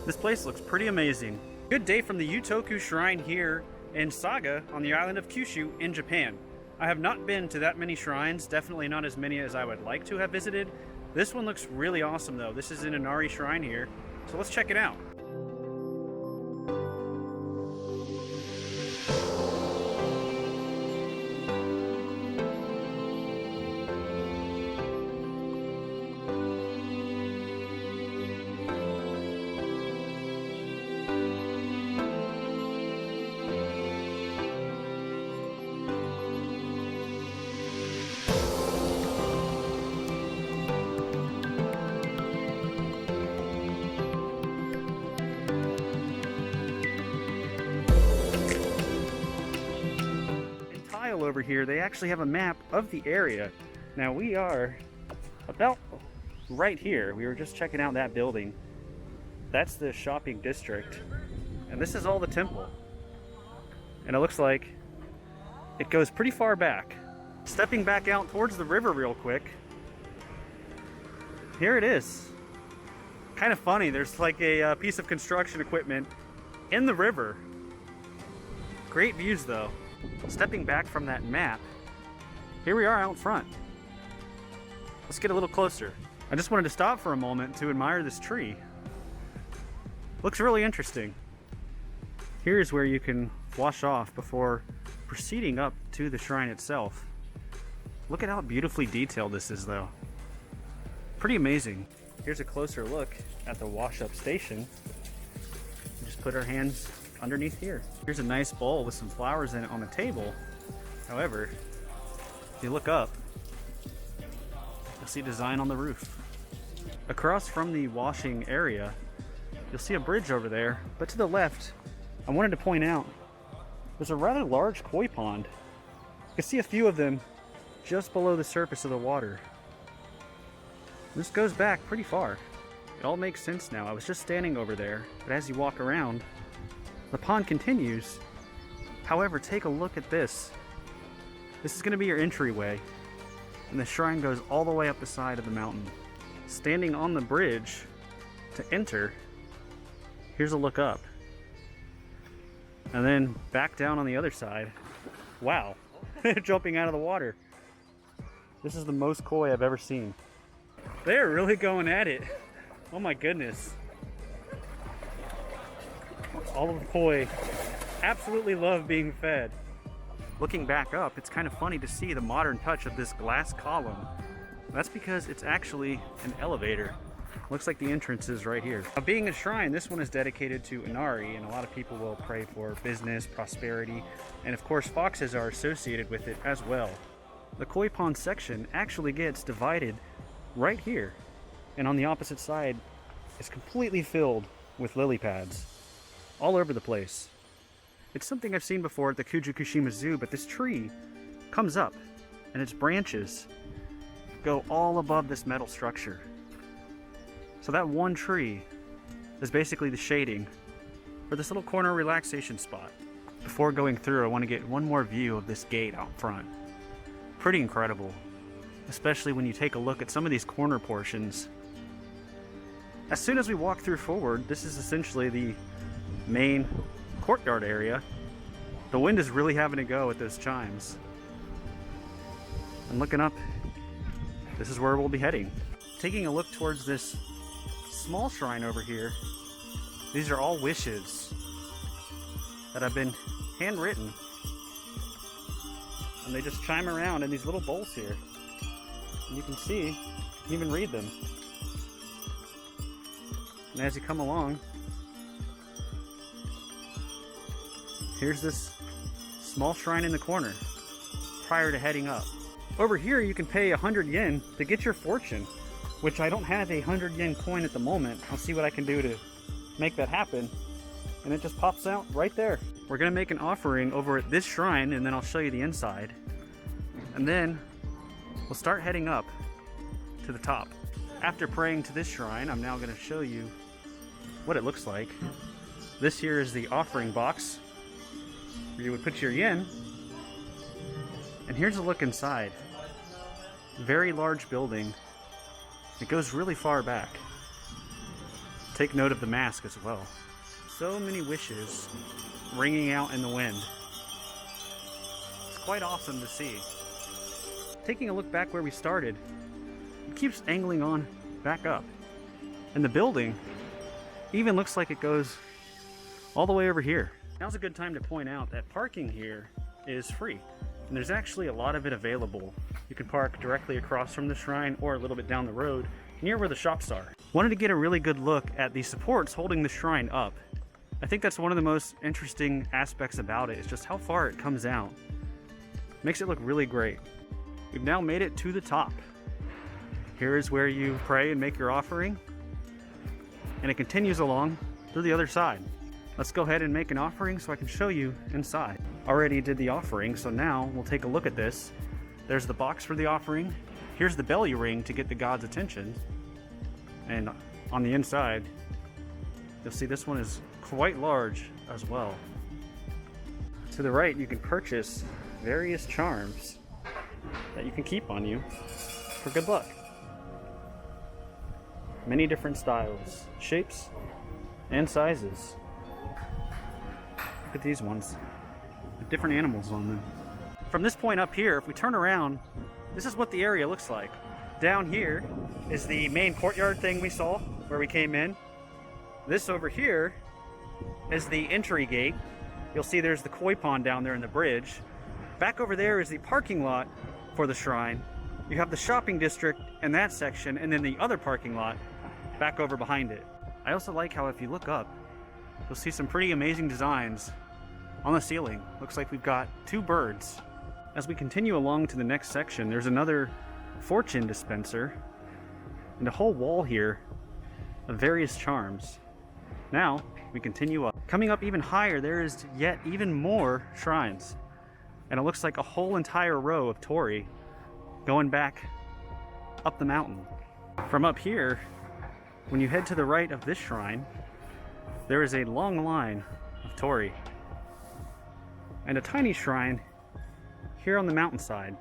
This place looks pretty amazing. Good day from the Yutoku Shrine here in Saga on the island of Kyushu in Japan. I have not been to that many shrines, definitely not as many as I would like to have visited. This one looks really awesome though. This is an Inari shrine here, so let's check it out. Over here they actually have a map of the area. Now we are about right here. We were just checking out that building. That's the shopping district, and this is all the temple, and it looks like it goes pretty far back. Stepping back out towards the river real quick, here it is. Kind of funny, there's like a piece of construction equipment in the river. Great views though. Stepping back from that map, here we are out front. Let's get a little closer. I just wanted to stop for a moment to admire this tree. Looks really interesting. Here's where you can wash off before proceeding up to the shrine itself. Look at how beautifully detailed this is though. Pretty amazing. Here's a closer look at the wash-up station. Just put our hands underneath here. Here's a nice bowl with some flowers in it on the table. However, if you look up, you'll see design on the roof. Across from the washing area, you'll see a bridge over there, but to the left, I wanted to point out, there's a rather large koi pond. You can see a few of them just below the surface of the water. This goes back pretty far. It all makes sense now. I was just standing over there, but as you walk around, the pond continues. However, take a look at this. This is going to be your entryway, and the shrine goes all the way up the side of the mountain. Standing on the bridge to enter, here's a look up. And then back down on the other side. Wow, jumping out of the water. This is the most koi I've ever seen. They're really going at it. Oh my goodness. All of the koi absolutely love being fed. Looking back up, it's kind of funny to see the modern touch of this glass column. That's because it's actually an elevator. Looks like the entrance is right here. Now, being a shrine, this one is dedicated to Inari, and a lot of people will pray for business, prosperity, and of course foxes are associated with it as well. The koi pond section actually gets divided right here, and on the opposite side is completely filled with lily pads all over the place. It's something I've seen before at the Fukushima Zoo, but this tree comes up and its branches go all above this metal structure. So that one tree is basically the shading for this little corner relaxation spot. Before going through, I want to get one more view of this gate out front. Pretty incredible, especially when you take a look at some of these corner portions. As soon as we walk through forward, this is essentially the main courtyard area. The wind is really having to go with those chimes. And looking up, this is where we'll be heading. Taking a look towards this small shrine over here, these are all wishes that have been handwritten, and they just chime around in these little bowls here. And you can see, you can even read them. And as you come along, here's this small shrine in the corner prior to heading up. Over here you can pay 100 yen to get your fortune, which I don't have a 100 yen coin at the moment. I'll see what I can do to make that happen. And it just pops out right there. We're gonna make an offering over at this shrine, and then I'll show you the inside. And then we'll start heading up to the top. After praying to this shrine, I'm now gonna show you what it looks like. This here is the offering box where you would put your yen. And here's a look inside. Very large building. It goes really far back. Take note of the mask as well. So many wishes ringing out in the wind. It's quite awesome to see. Taking a look back where we started, it keeps angling on back up. And the building even looks like it goes all the way over here. Now's a good time to point out that parking here is free. And there's actually a lot of it available. You can park directly across from the shrine or a little bit down the road near where the shops are. Wanted to get a really good look at the supports holding the shrine up. I think that's one of the most interesting aspects about it, is just how far it comes out. Makes it look really great. We've now made it to the top. Here is where you pray and make your offering, and it continues along through the other side. Let's go ahead and make an offering so I can show you inside. Already did the offering, so now we'll take a look at this. There's the box for the offering. Here's the belly ring to get the god's attention. And on the inside, you'll see this one is quite large as well. To the right, you can purchase various charms that you can keep on you for good luck. Many different styles, shapes, and sizes. Look at these ones with different animals on them. From this point up here, if we turn around, this is what the area looks like. Down here is the main courtyard thing we saw where we came in. This over here is the entry gate. You'll see there's the koi pond down there in the bridge. Back over there is the parking lot for the shrine. You have the shopping district in that section, and then the other parking lot back over behind it. I also like how if you look up, you'll see some pretty amazing designs on the ceiling. Looks like we've got two birds. As we continue along to the next section, there's another fortune dispenser and a whole wall here of various charms. Now we continue up. Coming up even higher, there is yet even more shrines, and it looks like a whole entire row of torii going back up the mountain. From up here, when you head to the right of this shrine, there is a long line of torii and a tiny shrine here on the mountainside.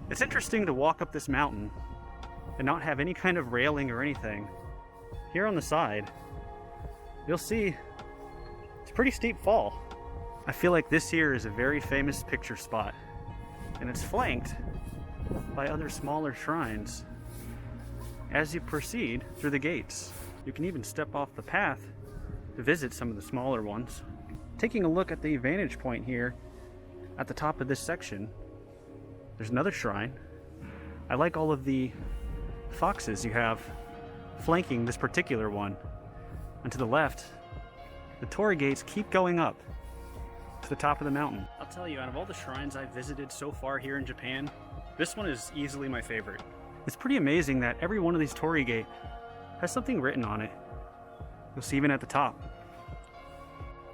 It's interesting to walk up this mountain and not have any kind of railing or anything. Here on the side, you'll see it's a pretty steep fall. I feel like this here is a very famous picture spot, and it's flanked by other smaller shrines. As you proceed through the gates, you can even step off the path to visit some of the smaller ones. Taking a look at the vantage point here at the top of this section, there's another shrine. I like all of the foxes you have flanking this particular one. And to the left, the torii gates keep going up to the top of the mountain. I'll tell you, out of all the shrines I've visited so far here in Japan, this one is easily my favorite. It's pretty amazing that every one of these torii gate has something written on it. You'll see even at the top.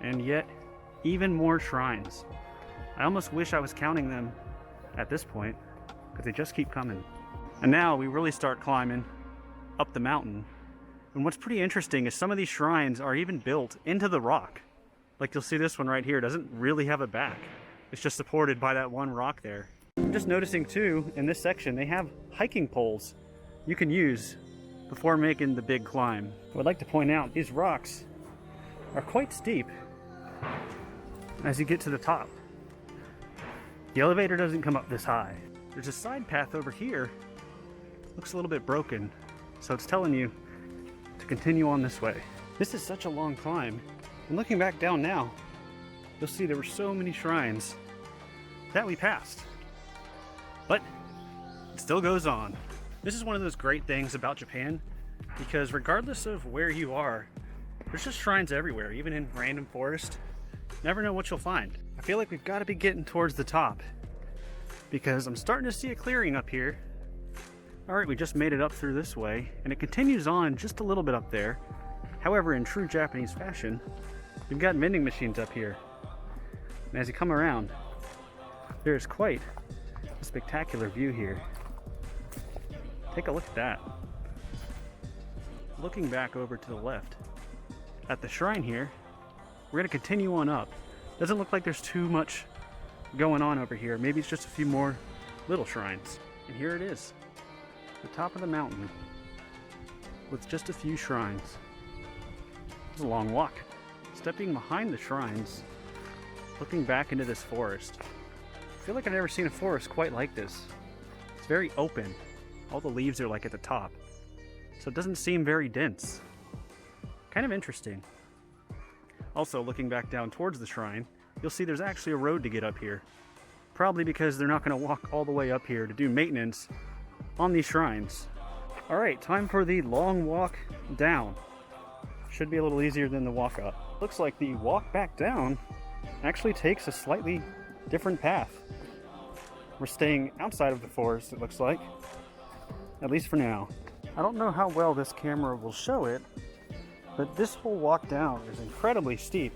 And yet, even more shrines. I almost wish I was counting them at this point, because they just keep coming. And now we really start climbing up the mountain. And what's pretty interesting is some of these shrines are even built into the rock. Like you'll see this one right here doesn't really have a back. It's just supported by that one rock there. I'm just noticing too, in this section, they have hiking poles you can use before making the big climb. I would like to point out these rocks are quite steep as you get to the top. The elevator doesn't come up this high. There's a side path over here. Looks a little bit broken, so it's telling you to continue on this way. This is such a long climb, and looking back down now, you'll see there were so many shrines that we passed. But it still goes on. This is one of those great things about Japan, because regardless of where you are, there's just shrines everywhere, even in random forest. Never know what you'll find. I feel like we've got to be getting towards the top, because I'm starting to see a clearing up here. Alright, we just made it up through this way, and it continues on just a little bit up there. However, in true Japanese fashion, we've got vending machines up here. And as you come around, there's quite a spectacular view here. Take a look at that. Looking back over to the left, at the shrine here, we're going to continue on up. Doesn't look like there's too much going on over here. Maybe it's just a few more little shrines. And here it is, the top of the mountain with just a few shrines. It's a long walk. Stepping behind the shrines, looking back into this forest. I feel like I've never seen a forest quite like this. It's very open. All the leaves are like at the top, so it doesn't seem very dense. Kind of interesting. Also, looking back down towards the shrine, you'll see there's actually a road to get up here. Probably because they're not going to walk all the way up here to do maintenance on these shrines. Alright, time for the long walk down. Should be a little easier than the walk up. Looks like the walk back down actually takes a slightly different path. We're staying outside of the forest, it looks like. At least for now. I don't know how well this camera will show it, but this whole walk down is incredibly steep.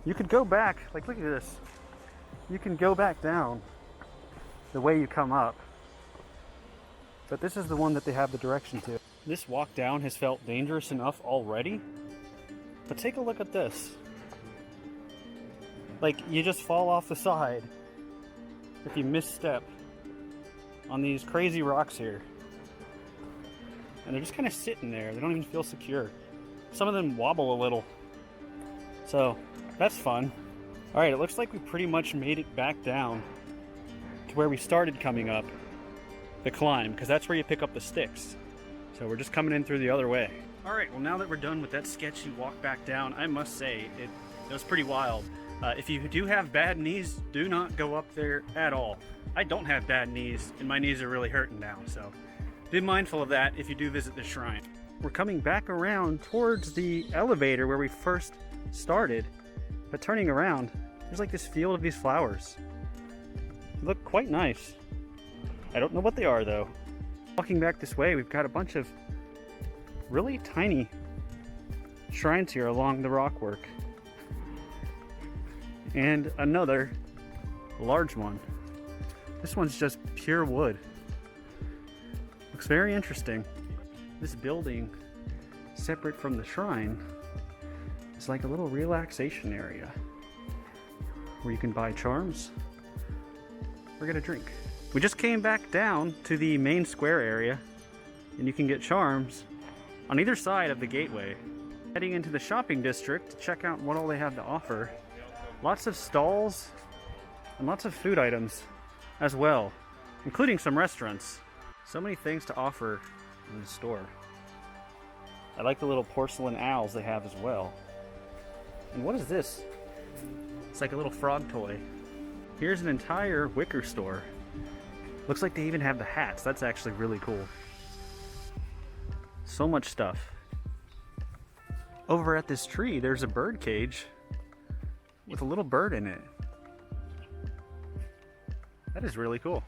You could go back, like look at this. You can go back down the way you come up. But this is the one that they have the direction to. This walk down has felt dangerous enough already. But take a look at this. Like, you just fall off the side if you misstep on these crazy rocks here. And they're just kind of sitting there. They don't even feel secure. Some of them wobble a little. So, that's fun. Alright, it looks like we pretty much made it back down to where we started coming up the climb, because that's where you pick up the sticks. So we're just coming in through the other way. Alright, well now that we're done with that sketchy walk back down, I must say, it was pretty wild. If you do have bad knees, do not go up there at all. I don't have bad knees, and my knees are really hurting now, so be mindful of that if you do visit the shrine. We're coming back around towards the elevator where we first started, but turning around, there's like this field of these flowers. They look quite nice. I don't know what they are though. Walking back this way, we've got a bunch of really tiny shrines here along the rockwork. And another large one. This one's just pure wood. Looks very interesting. This building, separate from the shrine, is like a little relaxation area where you can buy charms or get a drink. We just came back down to the main square area, and you can get charms on either side of the gateway. Heading into the shopping district to check out what all they have to offer. Lots of stalls and lots of food items as well, including some restaurants. So many things to offer in the store. I like the little porcelain owls they have as well. And what is this? It's like a little frog toy. Here's an entire wicker store. Looks like they even have the hats. That's actually really cool. So much stuff. Over at this tree, there's a bird cage with a little bird in it. That is really cool.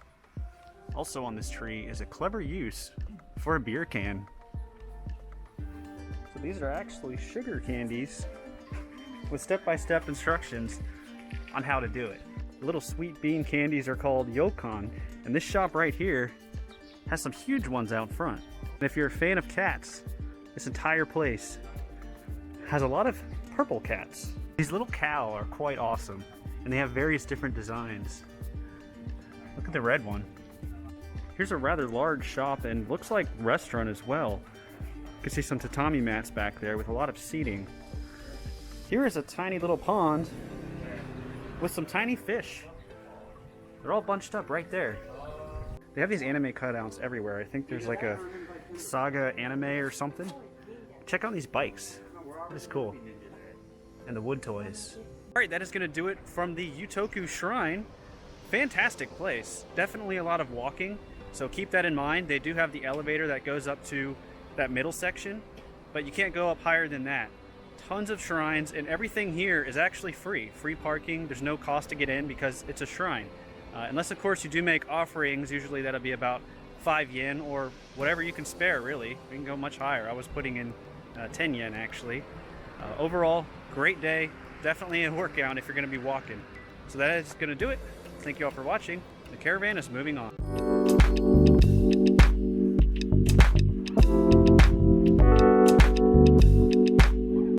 Also on this tree is a clever use for a beer can. So these are actually sugar candies with step-by-step instructions on how to do it. The little sweet bean candies are called yokon, and this shop right here has some huge ones out front. And if you're a fan of cats, this entire place has a lot of purple cats. These little cow are quite awesome, and they have various different designs. Look at the red one. Here's a rather large shop and looks like restaurant as well. You can see some tatami mats back there with a lot of seating. Here is a tiny little pond with some tiny fish. They're all bunched up right there. They have these anime cutouts everywhere. I think there's like a Saga anime or something. Check out these bikes. That is cool. And the wood toys. Alright, that is going to do it from the Yutoku Shrine. Fantastic place. Definitely a lot of walking, so keep that in mind. They do have the elevator that goes up to that middle section, but you can't go up higher than that. Tons of shrines, and everything here is actually free. Free parking. There's no cost to get in because it's a shrine. Unless, of course, you do make offerings. Usually that'll be about 5 yen or whatever you can spare, really. We can go much higher. I was putting in 10 yen, actually. Overall, great day. Definitely a workout if you're going to be walking. So that is going to do it. Thank you all for watching. The caravan is moving on.